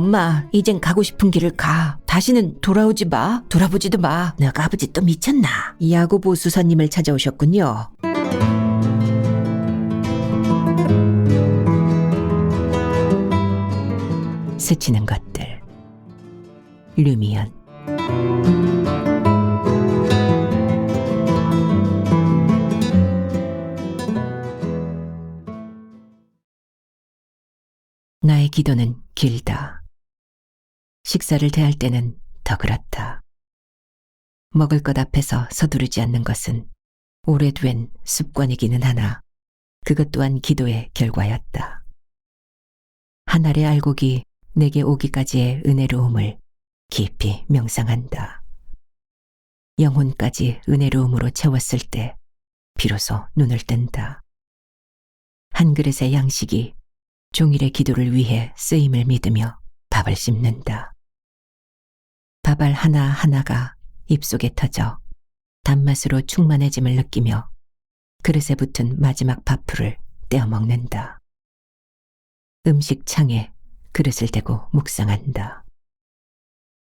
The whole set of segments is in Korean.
엄마, 이젠 가고 싶은 길을 가. 다시는 돌아오지 마. 돌아보지도 마. 내가 아버지 또 미쳤나? 야구부 수사님을 찾아오셨군요. 스치는 것들. 류미연. 나의 기도는 길다. 식사를 대할 때는 더 그렇다. 먹을 것 앞에서 서두르지 않는 것은 오래된 습관이기는 하나 그것 또한 기도의 결과였다. 한 알의 알곡이 내게 오기까지의 은혜로움을 깊이 명상한다. 영혼까지 은혜로움으로 채웠을 때 비로소 눈을 뜬다. 한 그릇의 양식이 종일의 기도를 위해 쓰임을 믿으며 밥을 씹는다. 밥알 하나하나가 입속에 터져 단맛으로 충만해짐을 느끼며 그릇에 붙은 마지막 밥풀을 떼어 먹는다. 음식 창에 그릇을 대고 묵상한다.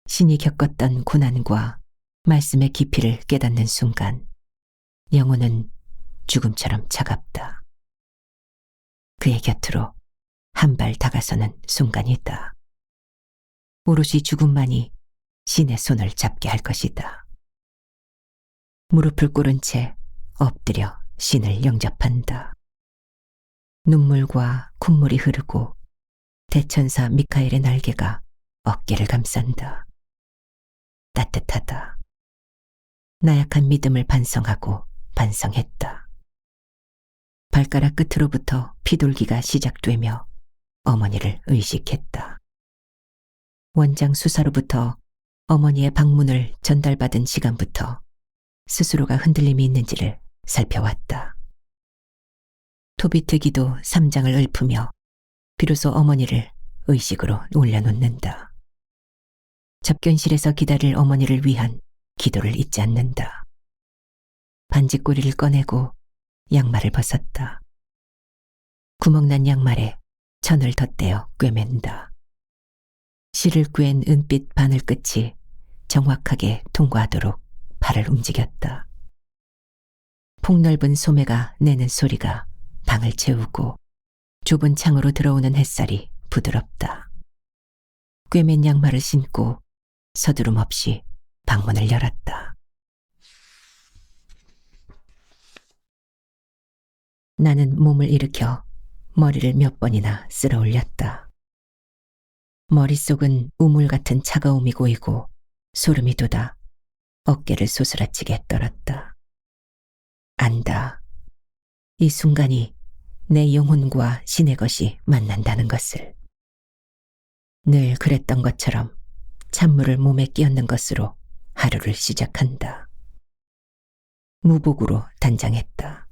신이 겪었던 고난과 말씀의 깊이를 깨닫는 순간 영혼은 죽음처럼 차갑다. 그의 곁으로 한 발 다가서는 순간이다. 오롯이 죽음만이 신의 손을 잡게 할 것이다. 무릎을 꿇은 채 엎드려 신을 영접한다. 눈물과 콧물이 흐르고 대천사 미카엘의 날개가 어깨를 감싼다. 따뜻하다. 나약한 믿음을 반성하고 반성했다. 발가락 끝으로부터 피돌기가 시작되며 어머니를 의식했다. 원장 수사로부터 어머니의 방문을 전달받은 시간부터 스스로가 흔들림이 있는지를 살펴왔다. 토비트 기도 3장을 읊으며 비로소 어머니를 의식으로 올려놓는다. 접견실에서 기다릴 어머니를 위한 기도를 잊지 않는다. 반지꼬리를 꺼내고 양말을 벗었다. 구멍난 양말에 천을 덧대어 꿰맨다. 실을 꿰은 은빛 바늘 끝이 정확하게 통과하도록 팔을 움직였다. 폭넓은 소매가 내는 소리가 방을 채우고 좁은 창으로 들어오는 햇살이 부드럽다. 꿰맨 양말을 신고 서두름 없이 방문을 열었다. 나는 몸을 일으켜 머리를 몇 번이나 쓸어 올렸다. 머릿속은 우물 같은 차가움이 고이고 소름이 돋아 어깨를 소스라치게 떨었다. 안다. 이 순간이 내 영혼과 신의 것이 만난다는 것을. 늘 그랬던 것처럼 찬물을 몸에 끼얹는 것으로 하루를 시작한다. 무복으로 단장했다.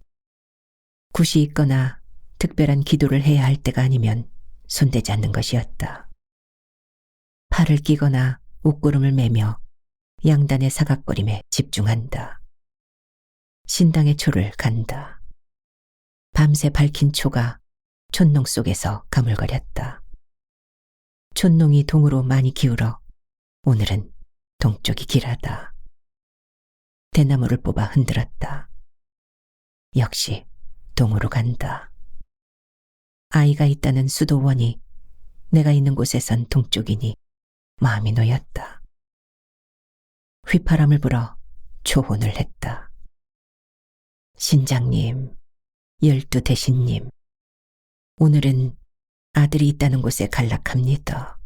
굿이 있거나 특별한 기도를 해야 할 때가 아니면 손대지 않는 것이었다. 팔을 끼거나 옷구름을 매며 양단의 사각거림에 집중한다. 신당의 초를 간다. 밤새 밝힌 초가 촌농 속에서 가물거렸다. 촌농이 동으로 많이 기울어 오늘은 동쪽이 길하다. 대나무를 뽑아 흔들었다. 역시 동으로 간다. 아이가 있다는 수도원이 내가 있는 곳에선 동쪽이니 마음이 놓였다. 휘파람을 불어 초혼을 했다. 신장님, 12 대신님, 오늘은 아들이 있다는 곳에 간락합니다.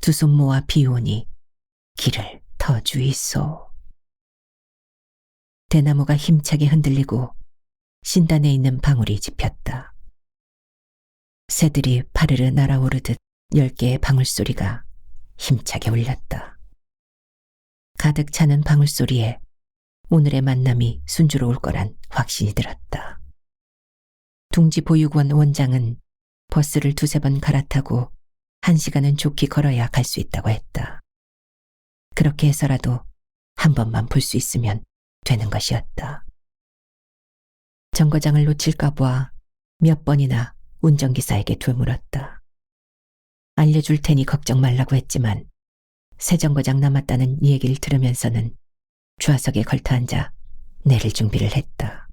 두 손 모아 비오니 길을 터주이소. 대나무가 힘차게 흔들리고 신단에 있는 방울이 짚혔다. 새들이 파르르 날아오르듯 10개의 방울소리가 힘차게 울렸다. 가득 차는 방울소리에 오늘의 만남이 순조로울 거란 확신이 들었다. 둥지 보육원 원장은 버스를 2-3번 갈아타고 1시간은 좋게 걸어야 갈 수 있다고 했다. 그렇게 해서라도 한 번만 볼 수 있으면 되는 것이었다. 정거장을 놓칠까 봐 몇 번이나 운전기사에게 되물었다. 알려줄 테니 걱정 말라고 했지만 새 정거장 남았다는 얘기를 들으면서는 좌석에 걸터앉아 내릴 준비를 했다.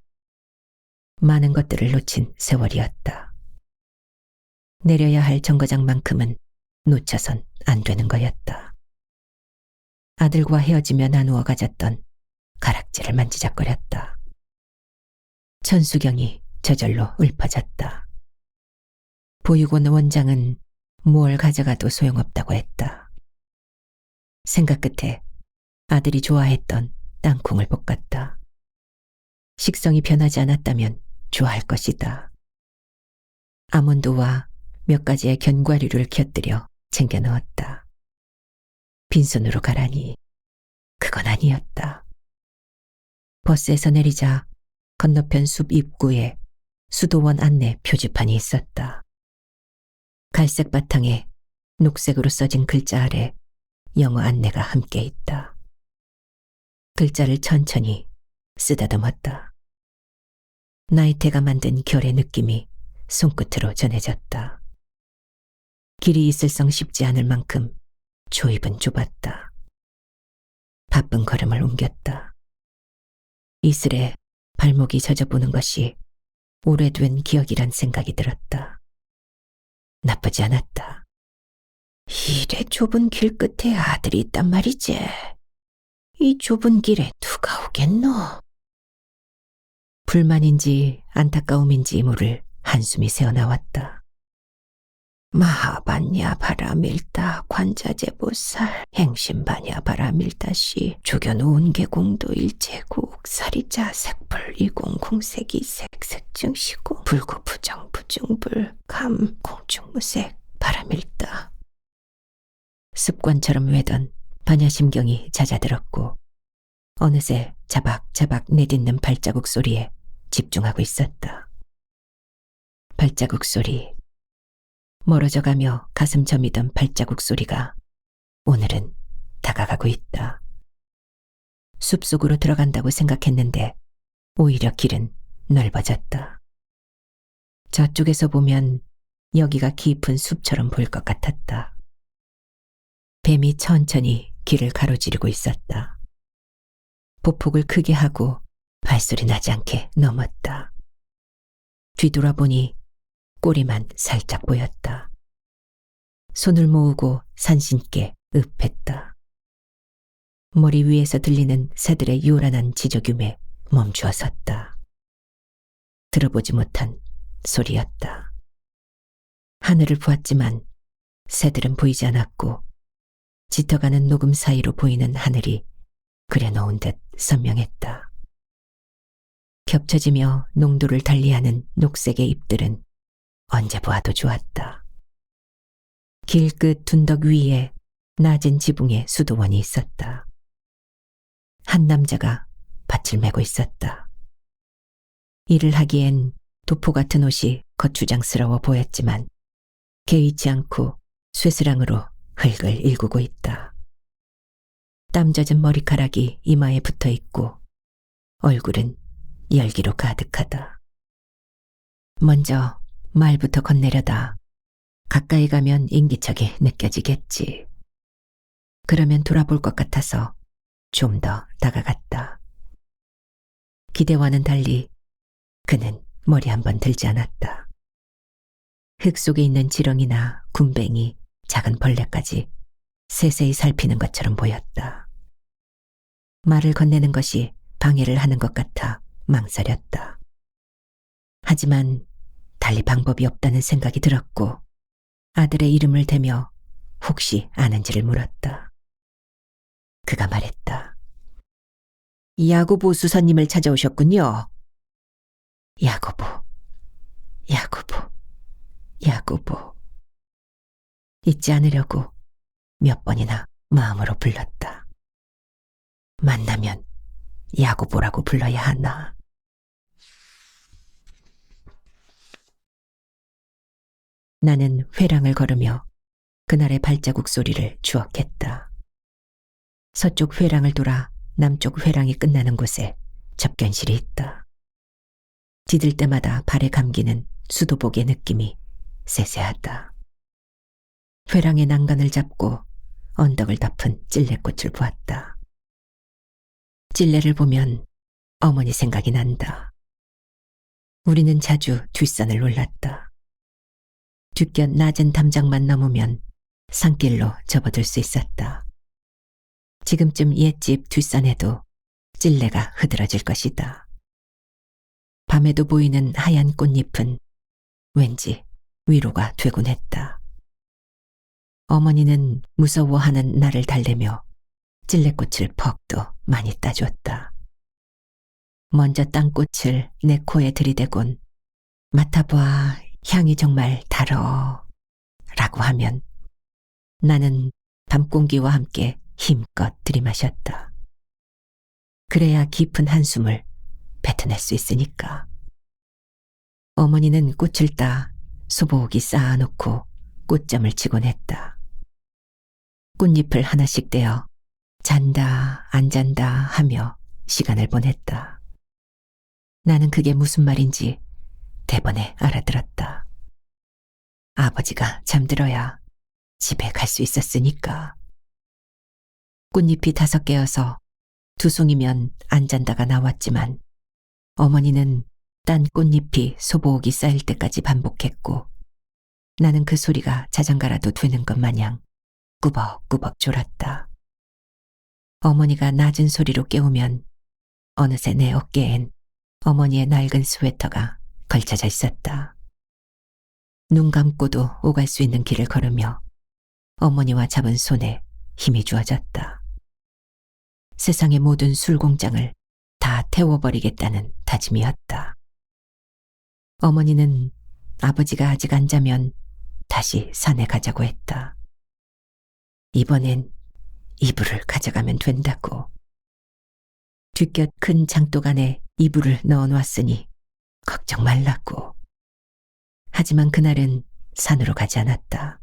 많은 것들을 놓친 세월이었다. 내려야 할 정거장만큼은 놓쳐선 안 되는 거였다. 아들과 헤어지며 나누어 가졌던 가락지를 만지작거렸다. 천수경이 저절로 읊어졌다. 보육원 원장은 뭘 가져가도 소용없다고 했다. 생각 끝에 아들이 좋아했던 땅콩을 볶았다. 식성이 변하지 않았다면 좋아할 것이다. 아몬드와 몇 가지의 견과류를 곁들여 챙겨 넣었다. 빈손으로 가라니 그건 아니었다. 버스에서 내리자 건너편 숲 입구에 수도원 안내 표지판이 있었다. 갈색 바탕에 녹색으로 써진 글자 아래 영어 안내가 함께 있다. 글자를 천천히 쓰다듬었다. 나이테가 만든 결의 느낌이 손끝으로 전해졌다. 길이 있을성 쉽지 않을 만큼 조입은 좁았다. 바쁜 걸음을 옮겼다. 이슬에 발목이 젖어보는 것이 오래된 기억이란 생각이 들었다. 나쁘지 않았다. 이래 좁은 길 끝에 아들이 있단 말이지. 이 좁은 길에 누가 오겠노? 불만인지 안타까움인지 모를 한숨이 새어나왔다. 마하반야 바라밀다 관자재보살 행신반야 바라밀다시 조견오은 계공도 일제국 사리자 색불 이공공색이 색색증시고 불구부정 부중불 감 공중무색 바라밀다. 습관처럼 외던 반야심경이 잦아들었고 어느새 자박자박 내딛는 발자국 소리에 집중하고 있었다. 발자국 소리, 멀어져가며 가슴 저미던 발자국 소리가 오늘은 다가가고 있다. 숲속으로 들어간다고 생각했는데 오히려 길은 넓어졌다. 저쪽에서 보면 여기가 깊은 숲처럼 보일 것 같았다. 뱀이 천천히 길을 가로지르고 있었다. 보폭을 크게 하고 발소리 나지 않게 넘었다. 뒤돌아보니 꼬리만 살짝 보였다. 손을 모으고 산신께 읍했다. 머리 위에서 들리는 새들의 요란한 지저귀에 멈추어 섰다. 들어보지 못한 소리였다. 하늘을 보았지만 새들은 보이지 않았고 짙어가는 녹음 사이로 보이는 하늘이 그려놓은 듯 선명했다. 겹쳐지며 농도를 달리하는 녹색의 잎들은 언제 보아도 좋았다. 길끝 둔덕 위에 낮은 지붕에 수도원이 있었다. 한 남자가 밭을 메고 있었다. 일을 하기엔 도포 같은 옷이 거추장스러워 보였지만 개의치 않고 쇠스랑으로 흙을 일구고 있다. 땀 젖은 머리카락이 이마에 붙어 있고 얼굴은 열기로 가득하다. 먼저 말부터 건네려다 가까이 가면 인기척이 느껴지겠지. 그러면 돌아볼 것 같아서 좀 더 다가갔다. 기대와는 달리 그는 머리 한번 들지 않았다. 흙 속에 있는 지렁이나 굼벵이, 작은 벌레까지 세세히 살피는 것처럼 보였다. 말을 건네는 것이 방해를 하는 것 같아 망설였다. 하지만 달리 방법이 없다는 생각이 들었고 아들의 이름을 대며 혹시 아는지를 물었다. 그가 말했다. 야고보 수사님을 찾아오셨군요. 야고보, 야고보, 야고보. 잊지 않으려고 몇 번이나 마음으로 불렀다. 만나면 야고보라고 불러야 하나. 나는 회랑을 걸으며 그날의 발자국 소리를 추억했다. 서쪽 회랑을 돌아 남쪽 회랑이 끝나는 곳에 접견실이 있다. 디딜 때마다 발에 감기는 수도복의 느낌이 세세하다. 회랑의 난간을 잡고 언덕을 덮은 찔레꽃을 보았다. 찔레를 보면 어머니 생각이 난다. 우리는 자주 뒷산을 올랐다. 뒤곁 낮은 담장만 넘으면 산길로 접어들 수 있었다. 지금쯤 옛집 뒷산에도 찔레가 흐드러질 것이다. 밤에도 보이는 하얀 꽃잎은 왠지 위로가 되곤 했다. 어머니는 무서워하는 나를 달래며 찔레꽃을 퍽도 많이 따줬다. 먼저 딴 꽃을 내 코에 들이대곤 맡아봐, 향이 정말 달어 라고 하면 나는 밤공기와 함께 힘껏 들이마셨다. 그래야 깊은 한숨을 뱉어낼 수 있으니까. 어머니는 꽃을 따 소복이 쌓아놓고 꽃점을 치곤 했다. 꽃잎을 하나씩 떼어 잔다 안 잔다 하며 시간을 보냈다. 나는 그게 무슨 말인지 대번에 알아들었다. 아버지가 잠들어야 집에 갈 수 있었으니까. 꽃잎이 5개여서 2송이면 안 잔다가 나왔지만 어머니는 딴 꽃잎이 소복이 쌓일 때까지 반복했고 나는 그 소리가 자장가라도 되는 것 마냥 꾸벅꾸벅 졸았다. 어머니가 낮은 소리로 깨우면 어느새 내 어깨엔 어머니의 낡은 스웨터가 걸쳐져 있었다. 눈 감고도 오갈 수 있는 길을 걸으며 어머니와 잡은 손에 힘이 주어졌다. 세상의 모든 술공장을 다 태워버리겠다는 다짐이었다. 어머니는 아버지가 아직 안 자면 다시 산에 가자고 했다. 이번엔 이불을 가져가면 된다고. 뒤곁 큰 장독 안에 이불을 넣어놨으니 걱정 말라고. 하지만 그날은 산으로 가지 않았다.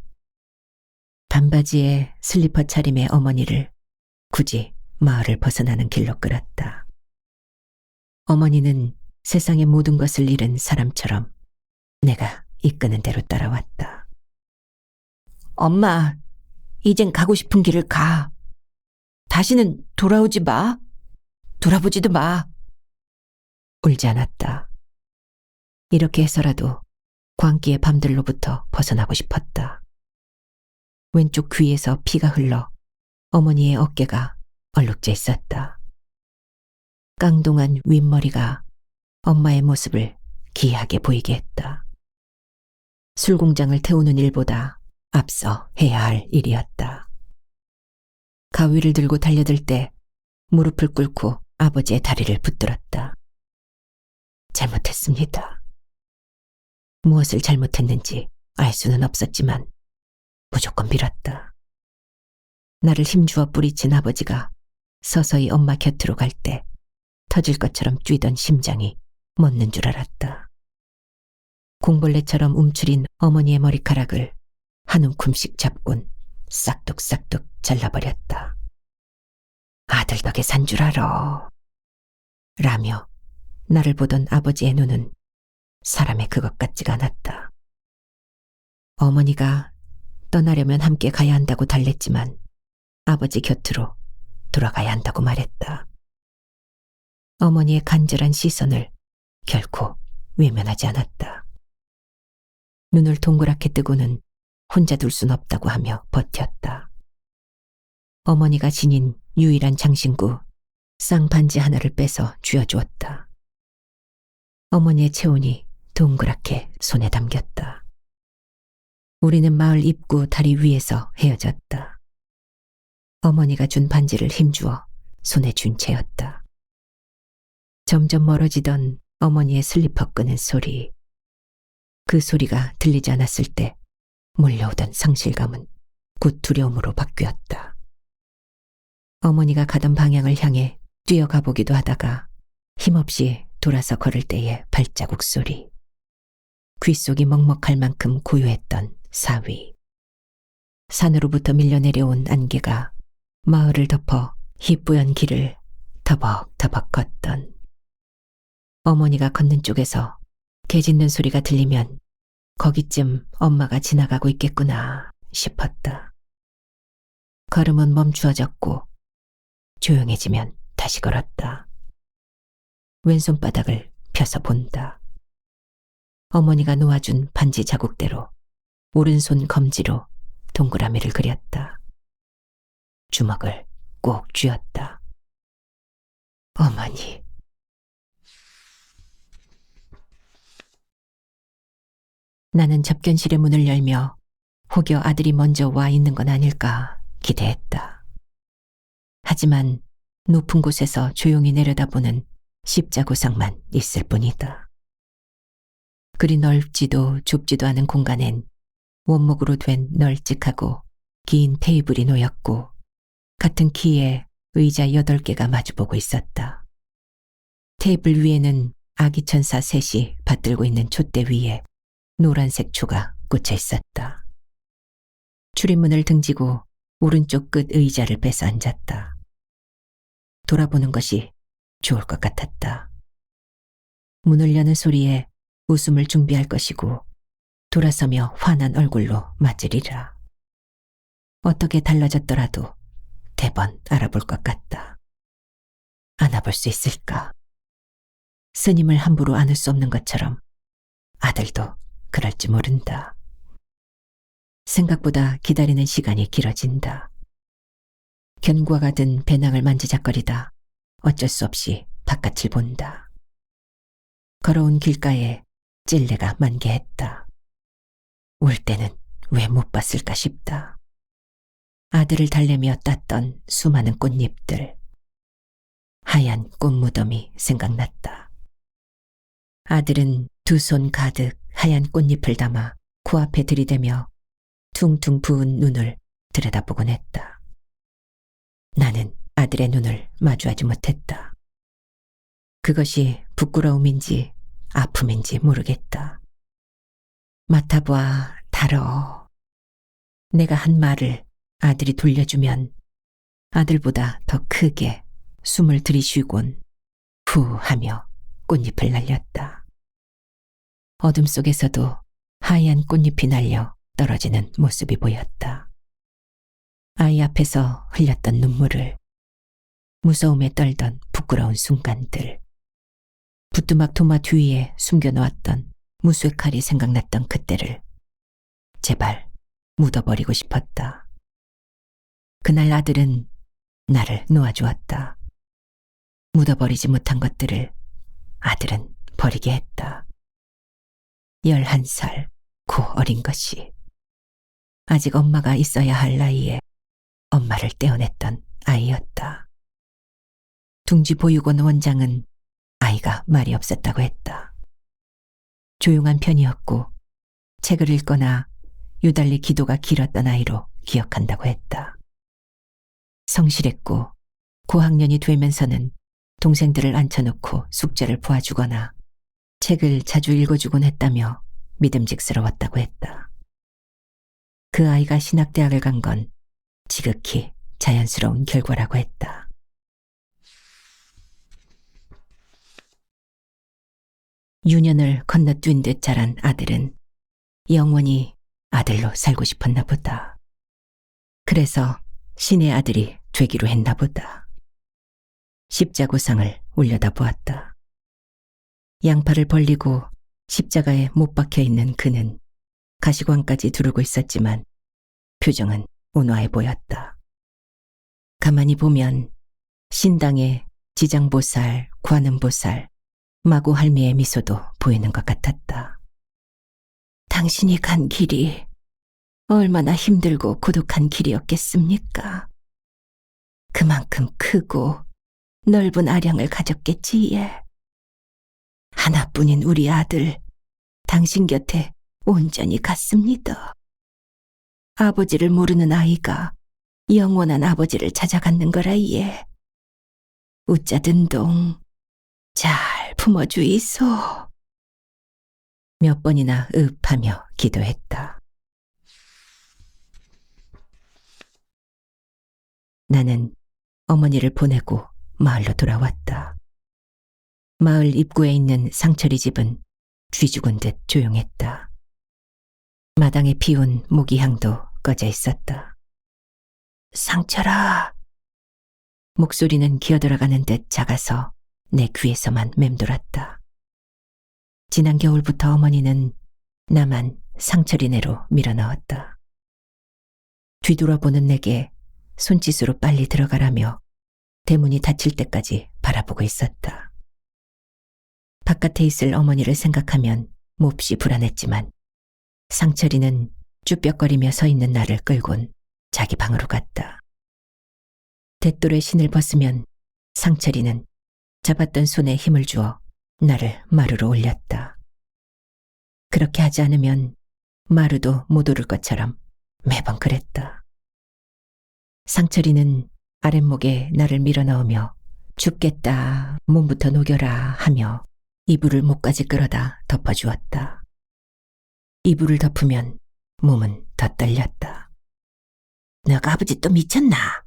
반바지에 슬리퍼 차림의 어머니를 굳이 마을을 벗어나는 길로 끌었다. 어머니는 세상의 모든 것을 잃은 사람처럼 내가 이끄는 대로 따라왔다. 엄마, 이젠 가고 싶은 길을 가. 다시는 돌아오지 마. 돌아보지도 마. 울지 않았다. 이렇게 해서라도 광기의 밤들로부터 벗어나고 싶었다. 왼쪽 귀에서 피가 흘러 어머니의 어깨가 얼룩져 있었다. 깡동한 윗머리가 엄마의 모습을 기이하게 보이게 했다. 술공장을 태우는 일보다 앞서 해야 할 일이었다. 가위를 들고 달려들 때 무릎을 꿇고 아버지의 다리를 붙들었다. 잘못했습니다. 무엇을 잘못했는지 알 수는 없었지만 무조건 빌었다. 나를 힘주어 뿌리친 아버지가 서서히 엄마 곁으로 갈 때 터질 것처럼 뛰던 심장이 멎는 줄 알았다. 공벌레처럼 움츠린 어머니의 머리카락을 한 움큼씩 잡곤 싹둑싹둑 잘라버렸다. 아들 덕에 산 줄 알아. 라며 나를 보던 아버지의 눈은 사람의 그것 같지가 않았다. 어머니가 떠나려면 함께 가야 한다고 달랬지만 아버지 곁으로 돌아가야 한다고 말했다. 어머니의 간절한 시선을 결코 외면하지 않았다. 눈을 동그랗게 뜨고는 혼자 둘 순 없다고 하며 버텼다. 어머니가 지닌 유일한 장신구 쌍반지 하나를 빼서 쥐어주었다. 어머니의 체온이 동그랗게 손에 담겼다. 우리는 마을 입구 다리 위에서 헤어졌다. 어머니가 준 반지를 힘주어 손에 쥔 채였다. 점점 멀어지던 어머니의 슬리퍼 끄는 소리. 그 소리가 들리지 않았을 때 몰려오던 상실감은 곧 두려움으로 바뀌었다. 어머니가 가던 방향을 향해 뛰어가 보기도 하다가 힘없이 돌아서 걸을 때의 발자국 소리. 귓속이 먹먹할 만큼 고요했던 사위. 산으로부터 밀려내려온 안개가 마을을 덮어 희뿌연 길을 터벅터벅 걷던. 어머니가 걷는 쪽에서 개 짖는 소리가 들리면 거기쯤 엄마가 지나가고 있겠구나 싶었다. 걸음은 멈추어졌고 조용해지면 다시 걸었다. 왼손바닥을 펴서 본다. 어머니가 놓아준 반지 자국대로 오른손 검지로 동그라미를 그렸다. 주먹을 꼭 쥐었다. 어머니. 나는 접견실의 문을 열며 혹여 아들이 먼저 와 있는 건 아닐까 기대했다. 하지만 높은 곳에서 조용히 내려다보는 십자구상만 있을 뿐이다. 그리 넓지도 좁지도 않은 공간엔 원목으로 된 널찍하고 긴 테이블이 놓였고 같은 키에 의자 8개가 마주보고 있었다. 테이블 위에는 아기 천사 셋이 받들고 있는 촛대 위에 노란색 초가 꽂혀 있었다. 출입문을 등지고 오른쪽 끝 의자를 빼서 앉았다. 돌아보는 것이 좋을 것 같았다. 문을 여는 소리에 웃음을 준비할 것이고 돌아서며 환한 얼굴로 맞으리라. 어떻게 달라졌더라도 대번 알아볼 것 같다. 안아볼 수 있을까? 스님을 함부로 안을 수 없는 것처럼 아들도 그럴지 모른다. 생각보다 기다리는 시간이 길어진다. 견과가 든 배낭을 만지작거리다 어쩔 수 없이 바깥을 본다. 걸어온 길가에 찔레가 만개했다. 올 때는 왜 못 봤을까 싶다. 아들을 달래며 땄던 수많은 꽃잎들. 하얀 꽃무덤이 생각났다. 아들은 두 손 가득 하얀 꽃잎을 담아 코앞에 들이대며 퉁퉁 부은 눈을 들여다보곤 했다. 나는 아들의 눈을 마주하지 못했다. 그것이 부끄러움인지 아픔인지 모르겠다. 맡아봐, 달어. 내가 한 말을 아들이 돌려주면 아들보다 더 크게 숨을 들이쉬곤 후 하며 꽃잎을 날렸다. 어둠 속에서도 하얀 꽃잎이 날려 떨어지는 모습이 보였다. 아이 앞에서 흘렸던 눈물을, 무서움에 떨던 부끄러운 순간들, 부뚜막 토마토 위에 숨겨놓았던 무쇠 칼이 생각났던 그때를 제발 묻어버리고 싶었다. 그날 아들은 나를 놓아주었다. 묻어버리지 못한 것들을 아들은 버리게 했다. 11살, 고 어린 것이. 아직 엄마가 있어야 할 나이에 엄마를 떼어냈던 아이였다. 둥지 보육원 원장은 아이가 말이 없었다고 했다. 조용한 편이었고 책을 읽거나 유달리 기도가 길었던 아이로 기억한다고 했다. 성실했고 고학년이 되면서는 동생들을 앉혀놓고 숙제를 도와주거나 책을 자주 읽어주곤 했다며 믿음직스러웠다고 했다. 그 아이가 신학대학을 간 건 지극히 자연스러운 결과라고 했다. 유년을 건너뛴 듯 자란 아들은 영원히 아들로 살고 싶었나 보다. 그래서 신의 아들이 되기로 했나 보다. 십자구상을 올려다보았다. 양팔을 벌리고 십자가에 못 박혀 있는 그는 가시관까지 두르고 있었지만 표정은 온화해 보였다. 가만히 보면 신당의 지장보살, 관음보살, 마구할미의 미소도 보이는 것 같았다. 당신이 간 길이 얼마나 힘들고 고독한 길이었겠습니까? 그만큼 크고 넓은 아량을 가졌겠지, 예. 하나뿐인 우리 아들, 당신 곁에 온전히 갔습니다. 아버지를 모르는 아이가 영원한 아버지를 찾아가는 거라, 예. 웃자든동 잘 품어주이소. 몇 번이나 읍하며 기도했다. 나는 어머니를 보내고 마을로 돌아왔다. 마을 입구에 있는 상철이 집은 쥐 죽은 듯 조용했다. 마당에 피운 모기향도 꺼져 있었다. 상철아. 목소리는 기어들어가는 듯 작아서 내 귀에서만 맴돌았다. 지난 겨울부터 어머니는 나만 상철이네로 밀어넣었다. 뒤돌아보는 내게 손짓으로 빨리 들어가라며 대문이 닫힐 때까지 바라보고 있었다. 바깥에 있을 어머니를 생각하면 몹시 불안했지만 상철이는 쭈뼛거리며 서 있는 나를 끌곤 자기 방으로 갔다. 대돌의 신을 벗으면 상철이는 잡았던 손에 힘을 주어 나를 마루로 올렸다. 그렇게 하지 않으면 마루도 못 오를 것처럼 매번 그랬다. 상철이는 아랫목에 나를 밀어넣으며 춥겠다, 몸부터 녹여라 하며 이불을 목까지 끌어다 덮어주었다. 이불을 덮으면 몸은 더 떨렸다. 너가 아버지 또 미쳤나?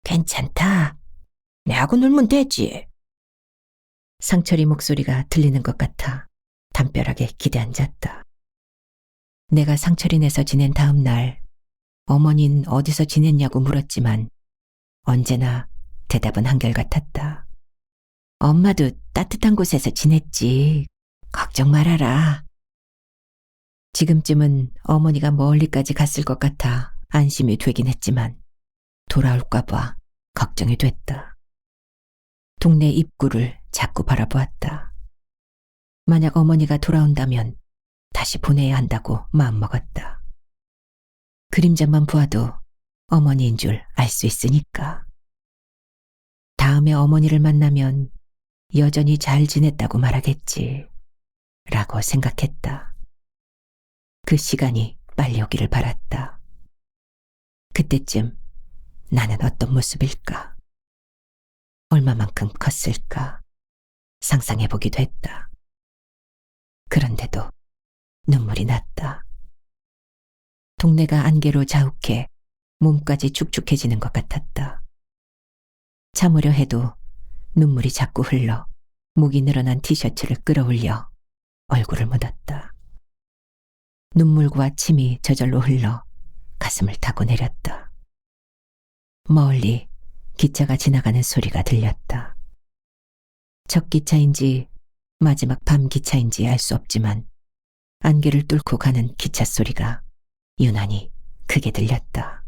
괜찮다. 내하고 놀면 되지. 상철이 목소리가 들리는 것 같아 담벼락에 기대앉았다. 내가 상철이네서 지낸 다음 날 어머닌 어디서 지냈냐고 물었지만 언제나 대답은 한결같았다. 엄마도 따뜻한 곳에서 지냈지. 걱정 말아라. 지금쯤은 어머니가 멀리까지 갔을 것 같아 안심이 되긴 했지만 돌아올까 봐 걱정이 됐다. 동네 입구를 자꾸 바라보았다. 만약 어머니가 돌아온다면 다시 보내야 한다고 마음먹었다. 그림자만 보아도 어머니인 줄 알 수 있으니까. 다음에 어머니를 만나면 여전히 잘 지냈다고 말하겠지 라고 생각했다. 그 시간이 빨리 오기를 바랐다. 그때쯤 나는 어떤 모습일까? 얼마만큼 컸을까? 상상해보기도 했다. 그런데도 눈물이 났다. 동네가 안개로 자욱해 몸까지 축축해지는 것 같았다. 참으려 해도 눈물이 자꾸 흘러 목이 늘어난 티셔츠를 끌어올려 얼굴을 묻었다. 눈물과 침이 저절로 흘러 가슴을 타고 내렸다. 멀리 기차가 지나가는 소리가 들렸다. 첫 기차인지 마지막 밤 기차인지 알 수 없지만 안개를 뚫고 가는 기차 소리가 유난히 크게 들렸다.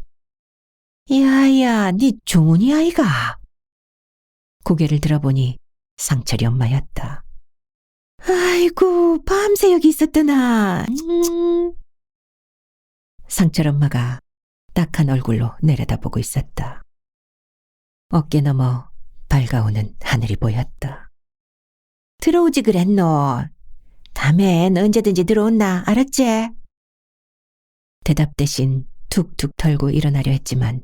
야야, 니 종훈이 아이가? 고개를 들어보니 상철이 엄마였다. 아이고, 밤새 여기 있었더나. 상철 엄마가 딱한 얼굴로 내려다보고 있었다. 어깨 너머 밝아오는 하늘이 보였다. 들어오지 그랬노. 다음엔 언제든지 들어온나, 알았지? 대답 대신 툭툭 털고 일어나려 했지만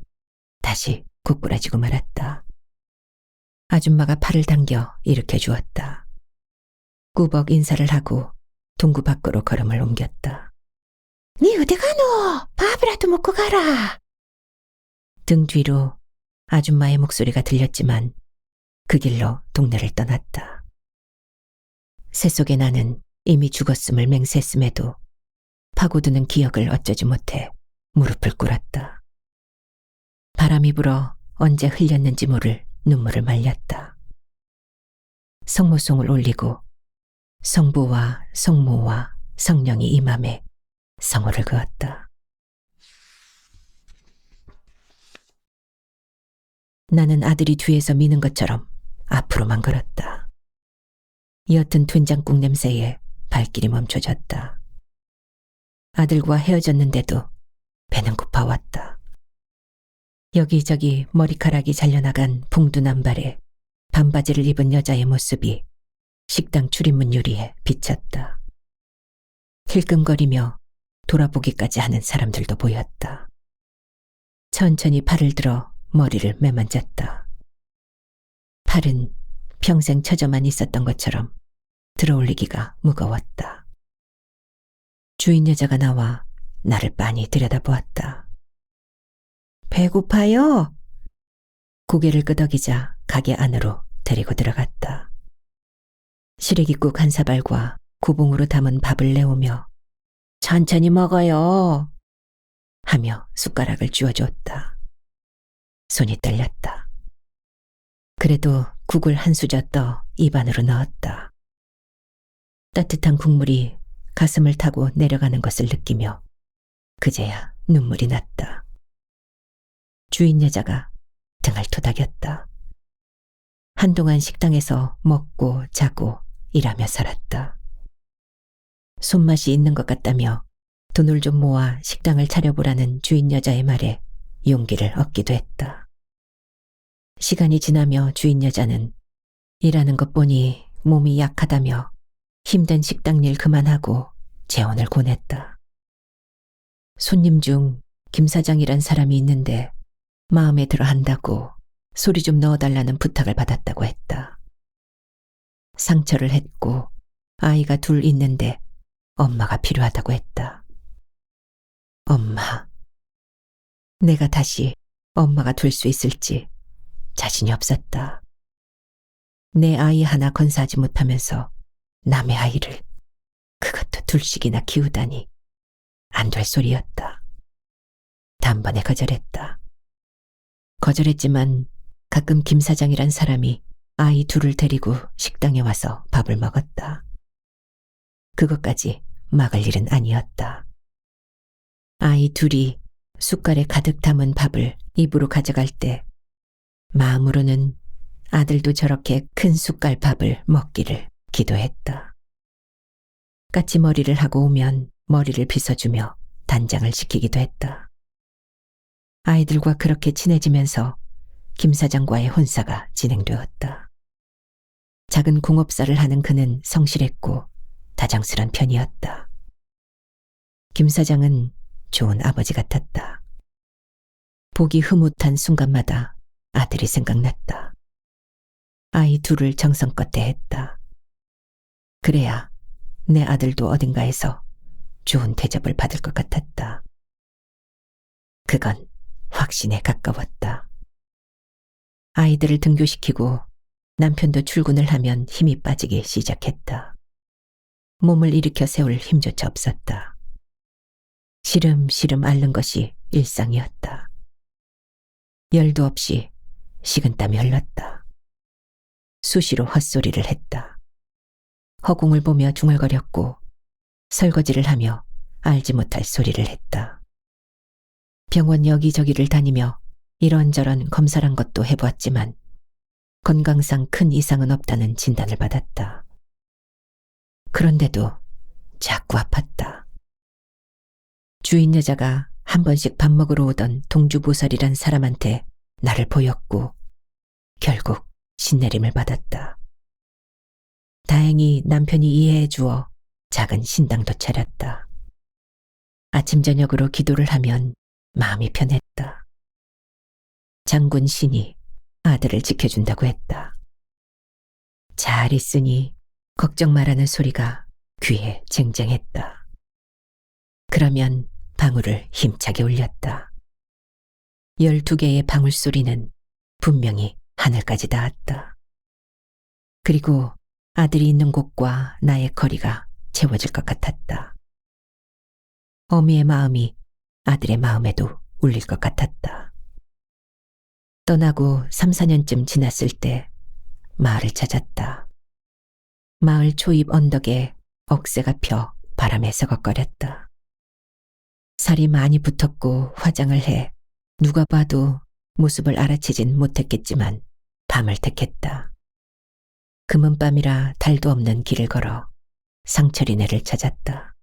다시 구부러지고 말았다. 아줌마가 팔을 당겨 일으켜 주었다. 꾸벅 인사를 하고 동구 밖으로 걸음을 옮겼다. 니 어디 가노? 밥이라도 먹고 가라. 등 뒤로 아줌마의 목소리가 들렸지만 그 길로 동네를 떠났다. 새속에 나는 이미 죽었음을 맹세했음에도 파고드는 기억을 어쩌지 못해 무릎을 꿇었다. 바람이 불어 언제 흘렸는지 모를 눈물을 말렸다. 성모송을 올리고 성부와 성모와 성령이 이 맘에 성호를 그었다. 나는 아들이 뒤에서 미는 것처럼 앞으로만 걸었다. 옅은 된장국 냄새에 발길이 멈춰졌다. 아들과 헤어졌는데도 배는 고파왔다. 여기저기 머리카락이 잘려나간 봉두난 발에 반바지를 입은 여자의 모습이 식당 출입문 유리에 비쳤다. 힐끔거리며 돌아보기까지 하는 사람들도 보였다. 천천히 팔을 들어 머리를 매만졌다. 팔은 평생 처져만 있었던 것처럼 들어올리기가 무거웠다. 주인 여자가 나와 나를 빤히 들여다보았다. 배고파요? 고개를 끄덕이자 가게 안으로 데리고 들어갔다. 시래기국 한 사발과 고봉으로 담은 밥을 내오며 천천히 먹어요. 하며 숟가락을 쥐어줬다. 손이 떨렸다. 그래도 국을 한 수저 떠 입 안으로 넣었다. 따뜻한 국물이 가슴을 타고 내려가는 것을 느끼며 그제야 눈물이 났다. 주인 여자가 등을 토닥였다. 한동안 식당에서 먹고 자고 일하며 살았다. 손맛이 있는 것 같다며 돈을 좀 모아 식당을 차려보라는 주인 여자의 말에 용기를 얻기도 했다. 시간이 지나며 주인 여자는 일하는 것 보니 몸이 약하다며 힘든 식당 일 그만하고 재혼을 권했다. 손님 중 김 사장이란 사람이 있는데 마음에 들어 한다고 소리 좀 넣어달라는 부탁을 받았다고 했다. 상처를 했고 아이가 둘 있는데 엄마가 필요하다고 했다. 엄마. 내가 다시 엄마가 될 수 있을지 자신이 없었다. 내 아이 하나 건사하지 못하면서 남의 아이를 그것도 둘씩이나 키우다니 안 될 소리였다. 단번에 거절했다. 거절했지만 가끔 김 사장이란 사람이 아이 둘을 데리고 식당에 와서 밥을 먹었다. 그것까지 막을 일은 아니었다. 아이 둘이 숟갈에 가득 담은 밥을 입으로 가져갈 때 마음으로는 아들도 저렇게 큰 숟갈 밥을 먹기를 기도했다. 까치머리를 하고 오면 머리를 빗어주며 단장을 시키기도 했다. 아이들과 그렇게 친해지면서 김 사장과의 혼사가 진행되었다. 작은 공업사를 하는 그는 성실했고 다정스런 편이었다. 김 사장은 좋은 아버지 같았다. 보기 흐뭇한 순간마다 아들이 생각났다. 아이 둘을 정성껏 대했다. 그래야 내 아들도 어딘가에서 좋은 대접을 받을 것 같았다. 그건 확신에 가까웠다. 아이들을 등교시키고 남편도 출근을 하면 힘이 빠지기 시작했다. 몸을 일으켜 세울 힘조차 없었다. 시름시름 앓는 것이 일상이었다. 열도 없이 식은땀이 흘렀다. 수시로 헛소리를 했다. 허공을 보며 중얼거렸고 설거지를 하며 알지 못할 소리를 했다. 병원 여기저기를 다니며 이런저런 검사를 한 것도 해보았지만 건강상 큰 이상은 없다는 진단을 받았다. 그런데도 자꾸 아팠다. 주인 여자가 한 번씩 밥 먹으러 오던 동주보살이란 사람한테 나를 보였고 결국 신내림을 받았다. 다행히 남편이 이해해 주어 작은 신당도 차렸다. 아침 저녁으로 기도를 하면 마음이 편했다. 장군 신이 아들을 지켜준다고 했다. 잘 있으니 걱정 말라는 소리가 귀에 쟁쟁했다. 그러면 방울을 힘차게 울렸다. 12개의 방울 소리는 분명히 하늘까지 닿았다. 그리고 아들이 있는 곳과 나의 거리가 채워질 것 같았다. 어미의 마음이 아들의 마음에도 울릴 것 같았다. 떠나고 3, 4년쯤 지났을 때 마을을 찾았다. 마을 초입 언덕에 억새가 펴 바람에 서걱거렸다. 살이 많이 붙었고 화장을 해 누가 봐도 모습을 알아채진 못했겠지만 밤을 택했다. 금은밤이라 달도 없는 길을 걸어 상철이네를 찾았다.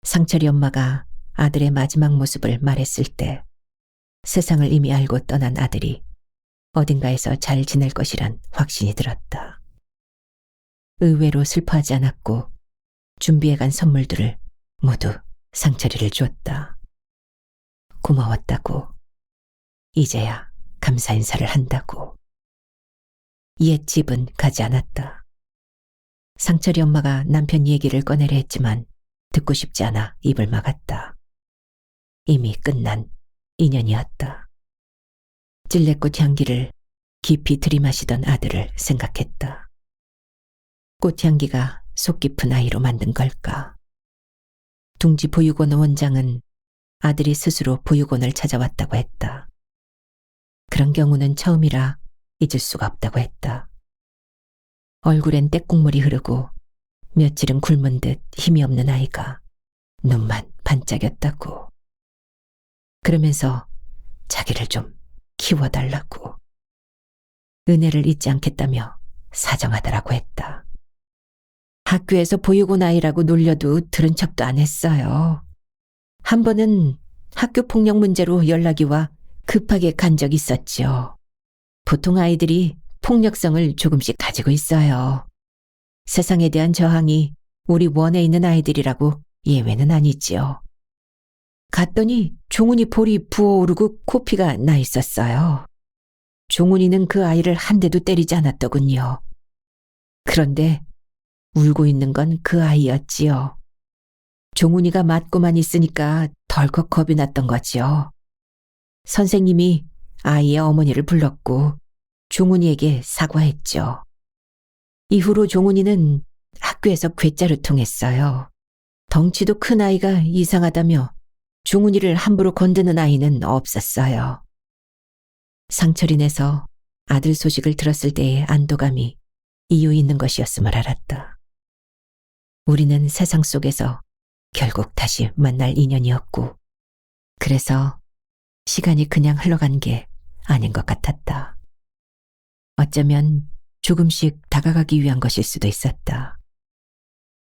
상철이 엄마가 아들의 마지막 모습을 말했을 때 세상을 이미 알고 떠난 아들이 어딘가에서 잘 지낼 것이란 확신이 들었다. 의외로 슬퍼하지 않았고 준비해간 선물들을 모두 상철이를 주었다. 고마웠다고, 이제야 감사 인사를 한다고. 옛 집은 가지 않았다. 상철이 엄마가 남편 얘기를 꺼내려 했지만 듣고 싶지 않아 입을 막았다. 이미 끝난 인연이었다. 찔레꽃 향기를 깊이 들이마시던 아들을 생각했다. 꽃향기가 속 깊은 아이로 만든 걸까? 둥지 보육원 원장은 아들이 스스로 보육원을 찾아왔다고 했다. 그런 경우는 처음이라 잊을 수가 없다고 했다. 얼굴엔 떼국물이 흐르고 며칠은 굶은 듯 힘이 없는 아이가 눈만 반짝였다고. 그러면서 자기를 좀 키워달라고. 은혜를 잊지 않겠다며 사정하더라고 했다. 학교에서 보육원 아이라고 놀려도 들은 척도 안 했어요. 한 번은 학교 폭력 문제로 연락이 와 급하게 간 적이 있었죠. 보통 아이들이 폭력성을 조금씩 가지고 있어요. 세상에 대한 저항이 우리 원에 있는 아이들이라고 예외는 아니지요. 갔더니 종훈이 볼이 부어오르고 코피가 나 있었어요. 종훈이는 그 아이를 한 대도 때리지 않았더군요. 그런데 울고 있는 건 그 아이였지요. 종훈이가 맞고만 있으니까 덜컥 겁이 났던 거지요. 선생님이 아이의 어머니를 불렀고 종훈이에게 사과했죠. 이후로 종훈이는 학교에서 괴짜를 통했어요. 덩치도 큰 아이가 이상하다며 종훈이를 함부로 건드는 아이는 없었어요. 상철인에서 아들 소식을 들었을 때의 안도감이 이유 있는 것이었음을 알았다. 우리는 세상 속에서 결국 다시 만날 인연이었고, 그래서 시간이 그냥 흘러간 게 아닌 것 같았다. 어쩌면 조금씩 다가가기 위한 것일 수도 있었다.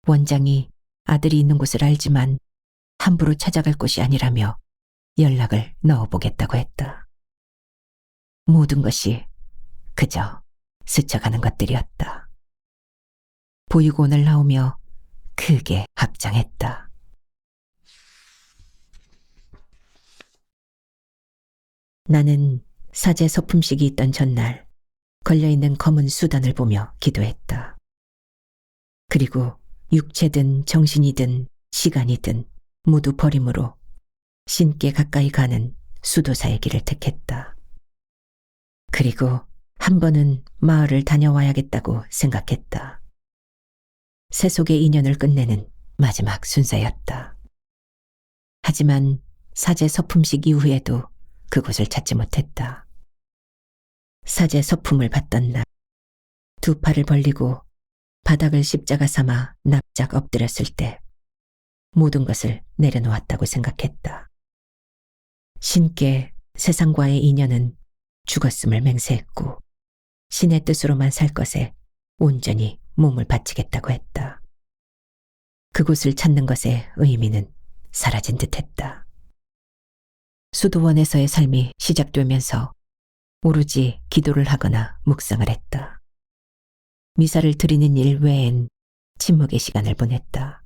원장이 아들이 있는 곳을 알지만 함부로 찾아갈 곳이 아니라며 연락을 넣어보겠다고 했다. 모든 것이 그저 스쳐가는 것들이었다. 보육원을 나오며 크게 합장했다. 나는 사제 서품식이 있던 전날 걸려있는 검은 수단을 보며 기도했다. 그리고 육체든 정신이든 시간이든 모두 버림으로 신께 가까이 가는 수도사의 길을 택했다. 그리고 한 번은 마을을 다녀와야겠다고 생각했다. 세속의 인연을 끝내는 마지막 순서였다. 하지만 사제 서품식 이후에도 그곳을 찾지 못했다. 사제 서품을 받던 날, 두 팔을 벌리고 바닥을 십자가 삼아 납작 엎드렸을 때 모든 것을 내려놓았다고 생각했다. 신께 세상과의 인연은 죽었음을 맹세했고 신의 뜻으로만 살 것에 온전히 몸을 바치겠다고 했다. 그곳을 찾는 것의 의미는 사라진 듯했다. 수도원에서의 삶이 시작되면서 오로지 기도를 하거나 묵상을 했다. 미사를 드리는 일 외엔 침묵의 시간을 보냈다.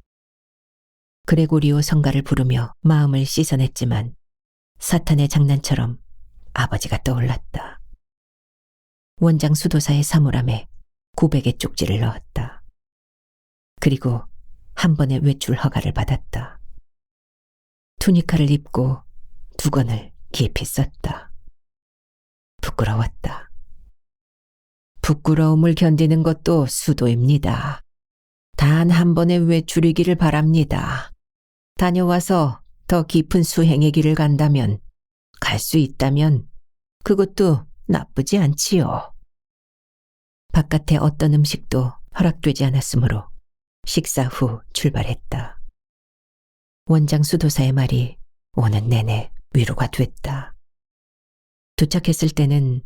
그레고리오 성가를 부르며 마음을 씻어냈지만 사탄의 장난처럼 아버지가 떠올랐다. 원장 수도사의 사물함에 고백의 쪽지를 넣었다. 그리고 한 번의 외출 허가를 받았다. 투니카를 입고 두건을 깊이 썼다. 부끄러웠다. 부끄러움을 견디는 것도 수도입니다. 단 한 번의 외출이기를 바랍니다. 다녀와서 더 깊은 수행의 길을 간다면, 갈 수 있다면 그것도 나쁘지 않지요. 바깥에 어떤 음식도 허락되지 않았으므로 식사 후 출발했다. 원장 수도사의 말이 오는 내내 위로가 됐다. 도착했을 때는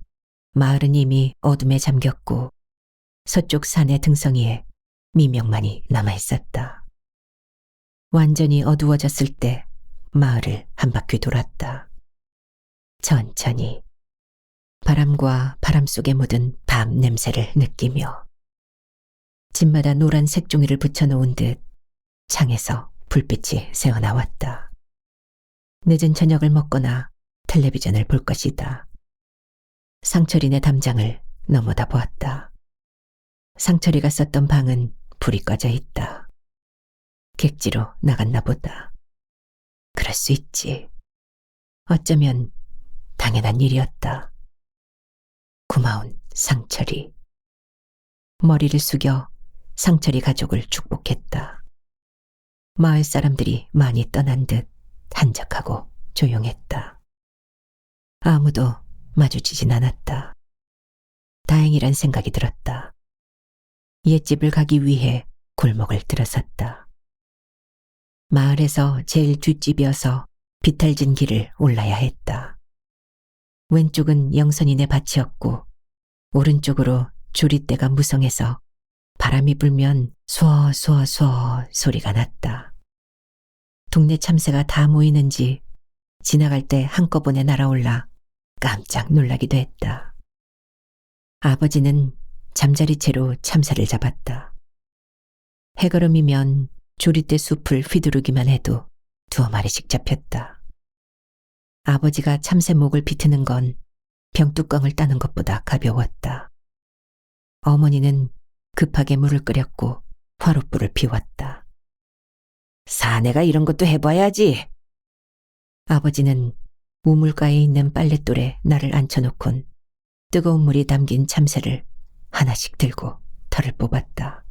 마을은 이미 어둠에 잠겼고 서쪽 산의 등성이에 미명만이 남아있었다. 완전히 어두워졌을 때 마을을 한 바퀴 돌았다. 천천히 바람과 바람 속에 묻은 밤 냄새를 느끼며 집마다 노란 색종이를 붙여놓은 듯 창에서 불빛이 새어나왔다. 늦은 저녁을 먹거나 텔레비전을 볼 것이다. 상철이네 담장을 넘어다 보았다. 상철이가 썼던 방은 불이 꺼져 있다. 객지로 나갔나 보다. 그럴 수 있지. 어쩌면 당연한 일이었다. 고마운 상철이. 머리를 숙여 상철이 가족을 축복했다. 마을 사람들이 많이 떠난 듯 한적하고 조용했다. 아무도 마주치진 않았다. 다행이란 생각이 들었다. 옛집을 가기 위해 골목을 들어섰다. 마을에서 제일 뒷집이어서 비탈진 길을 올라야 했다. 왼쪽은 영선이네 밭이었고 오른쪽으로 조리대가 무성해서 바람이 불면 수어수어수어 소리가 났다. 동네 참새가 다 모이는지 지나갈 때 한꺼번에 날아올라 깜짝 놀라기도 했다. 아버지는 잠자리채로 참새를 잡았다. 해걸음이면 조리대 숲을 휘두르기만 해도 2마리씩 잡혔다. 아버지가 참새 목을 비트는 건 병뚜껑을 따는 것보다 가벼웠다. 어머니는 급하게 물을 끓였고 화롯불을 피웠다. 사내가 이런 것도 해봐야지. 아버지는 우물가에 있는 빨랫돌에 나를 앉혀놓곤 뜨거운 물이 담긴 참새를 하나씩 들고 털을 뽑았다.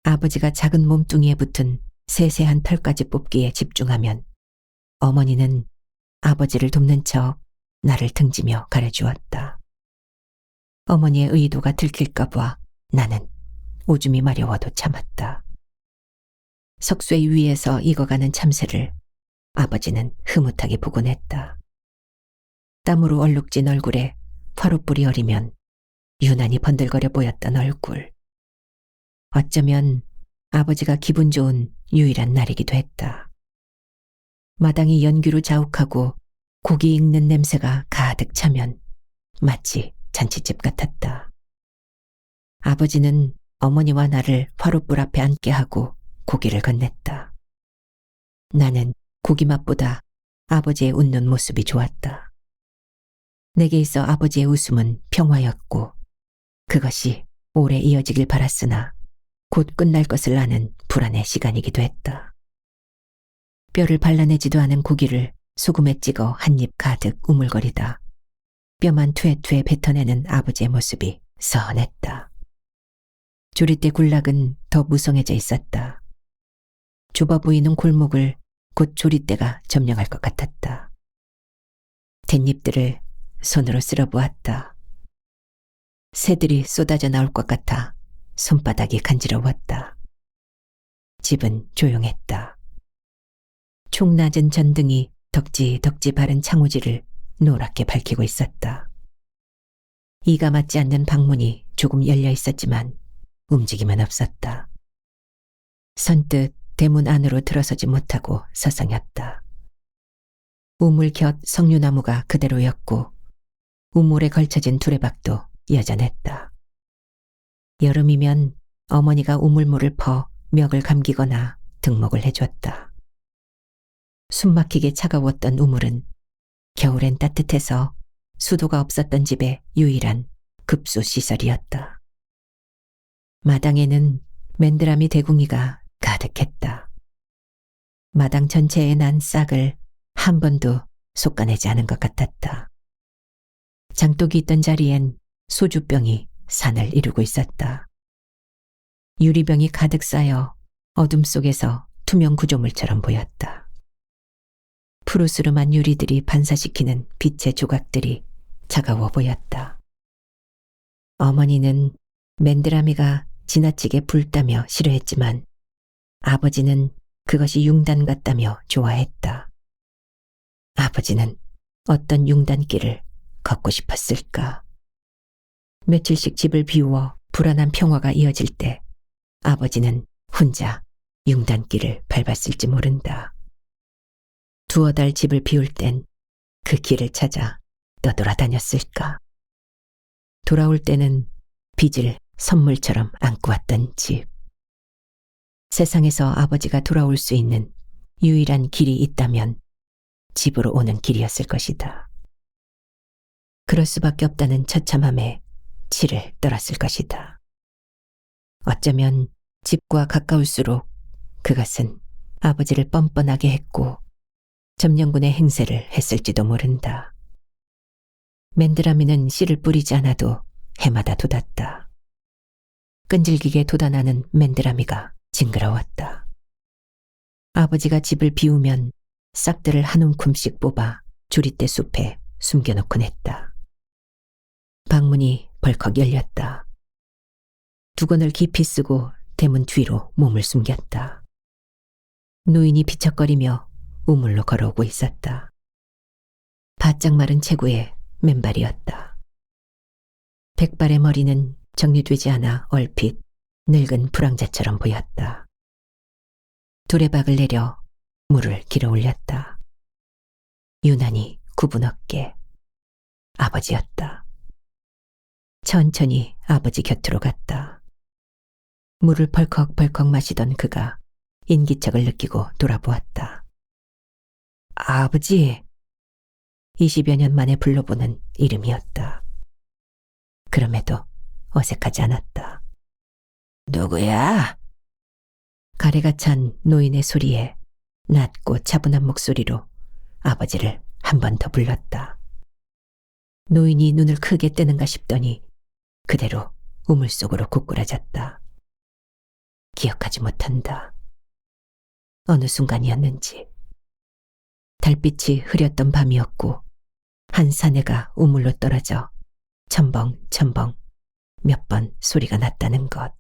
아버지가 작은 몸뚱이에 붙은 세세한 털까지 뽑기에 집중하면 어머니는 아버지를 돕는 척 나를 등지며 가려주었다. 어머니의 의도가 들킬까 봐 나는 오줌이 마려워도 참았다. 석쇠 위에서 익어가는 참새를 아버지는 흐뭇하게 보곤 했다. 땀으로 얼룩진 얼굴에 화롯불이 어리면 유난히 번들거려 보였던 얼굴. 어쩌면 아버지가 기분 좋은 유일한 날이기도 했다. 마당이 연기로 자욱하고 고기 익는 냄새가 가득 차면 마치 잔치집 같았다. 아버지는 어머니와 나를 화롯불 앞에 앉게 하고 고기를 건넸다. 나는 고기 맛보다 아버지의 웃는 모습이 좋았다. 내게 있어 아버지의 웃음은 평화였고 그것이 오래 이어지길 바랐으나 곧 끝날 것을 아는 불안의 시간이기도 했다. 뼈를 발라내지도 않은 고기를 소금에 찍어 한 입 가득 우물거리다 뼈만 투에투에 뱉어내는 아버지의 모습이 서운했다. 조리대 군락은 더 무성해져 있었다. 좁아 보이는 골목을 곧 조리대가 점령할 것 같았다. 댄잎들을 손으로 쓸어보았다. 새들이 쏟아져 나올 것 같아 손바닥이 간지러웠다. 집은 조용했다. 총낮은 전등이 덕지덕지 바른 창호지를 노랗게 밝히고 있었다. 이가 맞지 않는 방문이 조금 열려 있었지만 움직임은 없었다. 선뜻 대문 안으로 들어서지 못하고 서성였다. 우물 곁 석류나무가 그대로였고 우물에 걸쳐진 두레박도 여전했다. 여름이면 어머니가 우물물을 퍼 멱을 감기거나 등목을 해줬다. 숨막히게 차가웠던 우물은 겨울엔 따뜻해서 수도가 없었던 집의 유일한 급수 시설이었다. 마당에는 맨드라미 대궁이가 가득했다. 마당 전체에 난 싹을 한 번도 솎아내지 않은 것 같았다. 장독이 있던 자리엔 소주병이 산을 이루고 있었다. 유리병이 가득 쌓여 어둠 속에서 투명 구조물처럼 보였다. 푸르스름한 유리들이 반사시키는 빛의 조각들이 차가워 보였다. 어머니는 맨드라미가 지나치게 붉다며 싫어했지만 아버지는 그것이 융단 같다며 좋아했다. 아버지는 어떤 융단길을 걷고 싶었을까? 며칠씩 집을 비우어 불안한 평화가 이어질 때 아버지는 혼자 융단길을 밟았을지 모른다. 2달 집을 비울 땐 그 길을 찾아 떠돌아다녔을까? 돌아올 때는 빚을 선물처럼 안고 왔던 집. 세상에서 아버지가 돌아올 수 있는 유일한 길이 있다면 집으로 오는 길이었을 것이다. 그럴 수밖에 없다는 처참함에 치를 떨었을 것이다. 어쩌면 집과 가까울수록 그것은 아버지를 뻔뻔하게 했고 점령군의 행세를 했을지도 모른다. 맨드라미는 씨를 뿌리지 않아도 해마다 돋았다. 끈질기게 돋아나는 맨드라미가 징그러웠다. 아버지가 집을 비우면 싹들을 한 움큼씩 뽑아 조리대 숲에 숨겨놓곤 했다. 방문이 벌컥 열렸다. 두건을 깊이 쓰고 대문 뒤로 몸을 숨겼다. 노인이 비척거리며 우물로 걸어오고 있었다. 바짝 마른 체구에 맨발이었다. 백발의 머리는 정리되지 않아 얼핏 늙은 불황자처럼 보였다. 두레박을 내려 물을 길어 올렸다. 유난히 굽은 어깨. 아버지였다. 천천히 아버지 곁으로 갔다. 물을 벌컥벌컥 마시던 그가 인기척을 느끼고 돌아보았다. 아버지. 20여 년 만에 불러보는 이름이었다. 그럼에도 어색하지 않았다. 누구야? 가래가 찬 노인의 소리에 낮고 차분한 목소리로 아버지를 한 번 더 불렀다. 노인이 눈을 크게 뜨는가 싶더니 그대로 우물 속으로 구꾸라졌다. 기억하지 못한다. 어느 순간이었는지. 달빛이 흐렸던 밤이었고 한 사내가 우물로 떨어져 첨벙첨벙 몇 번 소리가 났다는 것.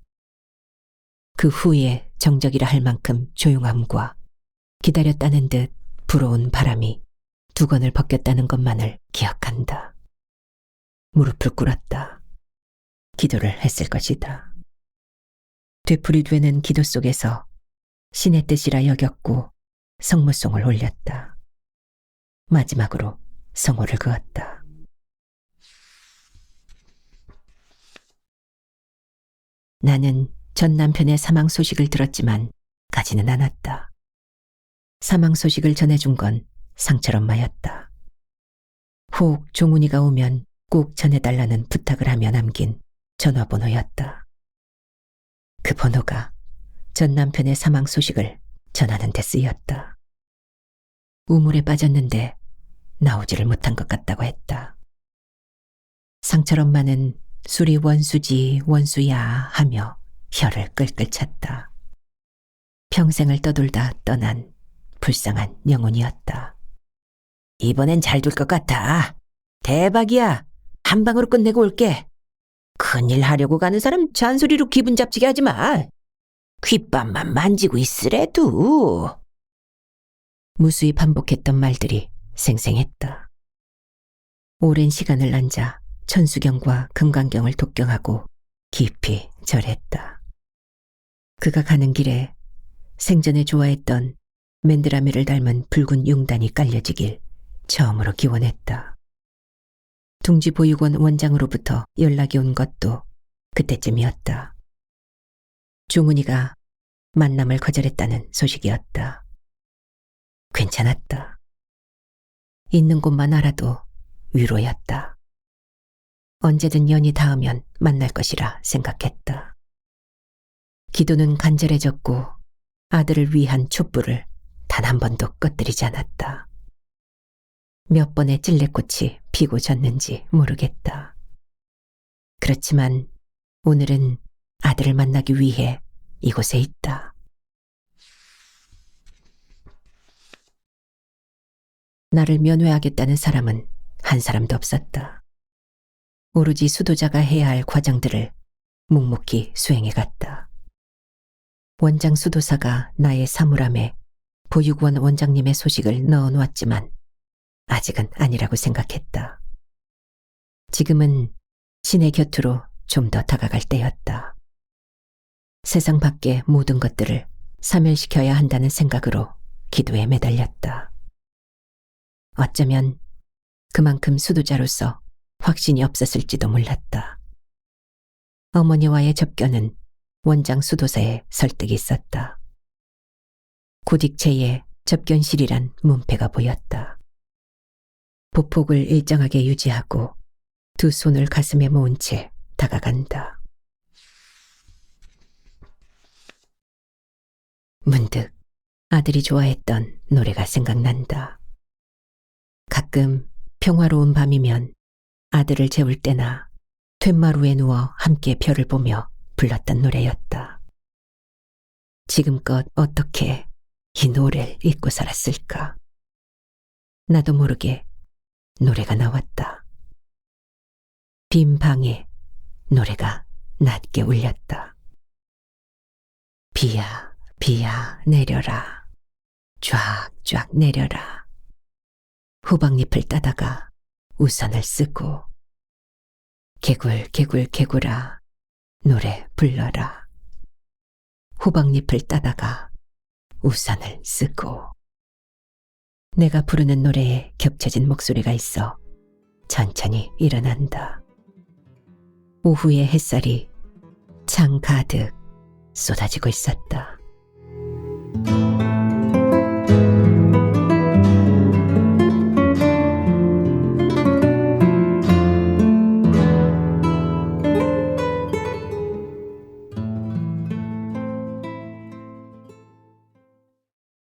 그 후에 정적이라 할 만큼 조용함과 기다렸다는 듯 불어온 바람이 두건을 벗겼다는 것만을 기억한다. 무릎을 꿇었다. 기도를 했을 것이다. 되풀이되는 기도 속에서 신의 뜻이라 여겼고 성무송을 올렸다. 마지막으로 성호를 그었다. 나는 전 남편의 사망 소식을 들었지만 가지는 않았다. 사망 소식을 전해준 건 상철 엄마였다. 혹 종훈이가 오면 꼭 전해달라는 부탁을 하며 남긴 전화번호였다. 그 번호가 전 남편의 사망 소식을 전하는 데 쓰였다. 우물에 빠졌는데 나오지를 못한 것 같다고 했다. 상철 엄마는 술이 원수지 원수야 하며 혀를 끌끌 찼다. 평생을 떠돌다 떠난 불쌍한 영혼이었다. 이번엔 잘 될 것 같아. 대박이야. 한 방으로 끝내고 올게. 큰일 하려고 가는 사람 잔소리로 기분 잡치게 하지 마. 귓밥만 만지고 있으래도. 무수히 반복했던 말들이 생생했다. 오랜 시간을 앉아 천수경과 금강경을 독경하고 깊이 절했다. 그가 가는 길에 생전에 좋아했던 맨드라미를 닮은 붉은 융단이 깔려지길 처음으로 기원했다. 둥지보육원 원장으로부터 연락이 온 것도 그때쯤이었다. 종훈이가 만남을 거절했다는 소식이었다. 괜찮았다. 있는 곳만 알아도 위로였다. 언제든 연이 닿으면 만날 것이라 생각했다. 기도는 간절해졌고 아들을 위한 촛불을 단 한 번도 꺼뜨리지 않았다. 몇 번의 찔레꽃이 피고 졌는지 모르겠다. 그렇지만 오늘은 아들을 만나기 위해 이곳에 있다. 나를 면회하겠다는 사람은 한 사람도 없었다. 오로지 수도자가 해야 할 과정들을 묵묵히 수행해 갔다. 원장 수도사가 나의 사물함에 보육원 원장님의 소식을 넣어 놓았지만 아직은 아니라고 생각했다. 지금은 신의 곁으로 좀 더 다가갈 때였다. 세상 밖의 모든 것들을 사멸시켜야 한다는 생각으로 기도에 매달렸다. 어쩌면 그만큼 수도자로서 확신이 없었을지도 몰랐다. 어머니와의 접견은 원장 수도사의 설득이 있었다. 고딕체에 접견실이란 문패가 보였다. 보폭을 일정하게 유지하고 두 손을 가슴에 모은 채 다가간다. 문득 아들이 좋아했던 노래가 생각난다. 가끔 평화로운 밤이면 아들을 재울 때나 툇마루에 누워 함께 별을 보며 불렀던 노래였다. 지금껏 어떻게 이 노래를 잊고 살았을까? 나도 모르게 노래가 나왔다. 빈 방에 노래가 낮게 울렸다. 비야, 비야, 내려라. 쫙쫙 내려라. 호박잎을 따다가 우산을 쓰고 개굴, 개굴, 개굴아. 노래 불러라. 호박잎을 따다가 우산을 쓰고. 내가 부르는 노래에 겹쳐진 목소리가 있어 천천히 일어난다. 오후의 햇살이 창 가득 쏟아지고 있었다.